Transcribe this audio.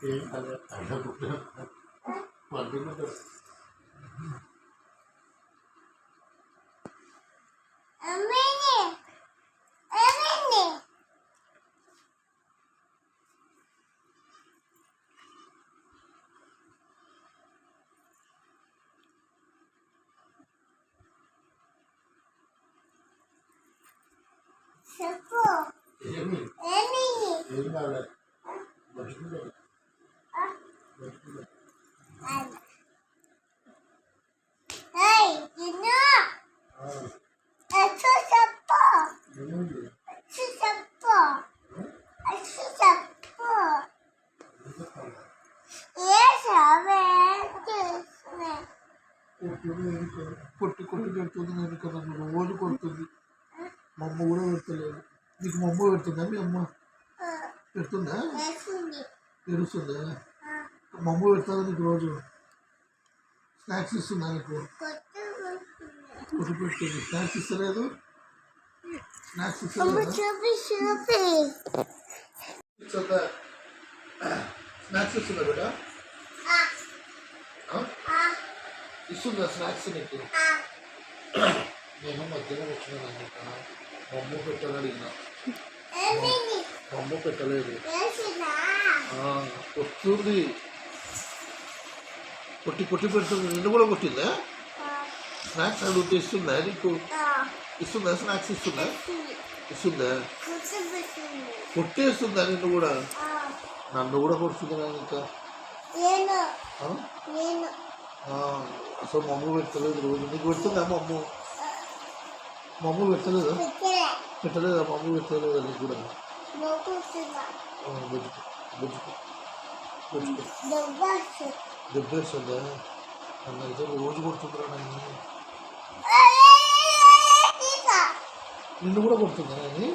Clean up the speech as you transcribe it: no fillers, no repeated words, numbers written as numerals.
ఏం కాదు వండుకుంటారు. ఏమి ఏం కావాలి బతుకుంటారు బతుకుంటారు. ఏమైంది కొట్టి కొట్టి పెడుతుంది నేను కదా రోజు కొడుతుంది. మా అమ్మ కూడా పెడతలేదు. నీకు మా అమ్మ పెడుతుందా? మీ అమ్మ పెడుతుందా? తెలుస్తుందా? మా అమ్మ పెడతాదా నీకు రోజు? స్నాక్స్ ఇస్తుందా నీకు? కొట్టి పెడుతుంది. స్నాక్స్ ఇస్తలేదు. స్నాక్స్ ఇస్తలేదా? స్నాక్స్ ఇస్తుందా బిడ్డ? ఇస్తుందా స్నాక్స్ నీకు? నేను మధ్యలో వచ్చినాను. మా అమ్మ పెట్టాలని అడిగిన. మా అమ్మ పెట్టలేదు. కొడుతుంది. కొట్టి కొట్టి పెడుతుంది. నిన్ను కూడా కొట్టిందా? స్నాక్స్ అడిగితే ఇస్తుందా నీకు? ఇస్తుందా? స్నాక్స్ ఇస్తుందా? ఇస్తుందా? కొట్టేస్తుందా నిన్ను కూడా? నన్ను కూడా కొడుతుందా ఇంకా? అసలు మా అమ్మ పెట్టలేదు రోజు. నీకు పెడుతుందా మా అమ్మ? మా అమ్మ పెట్టలేదా? పెట్టలేదా? మా అమ్మ పెట్టలేదా నీకు కూడా? దెబ్బేస్తుందా? నన్ను అయితే రోజు కొడుతుందిరా నాయన. నిన్ను కూడా కొడుతుందా నాయని?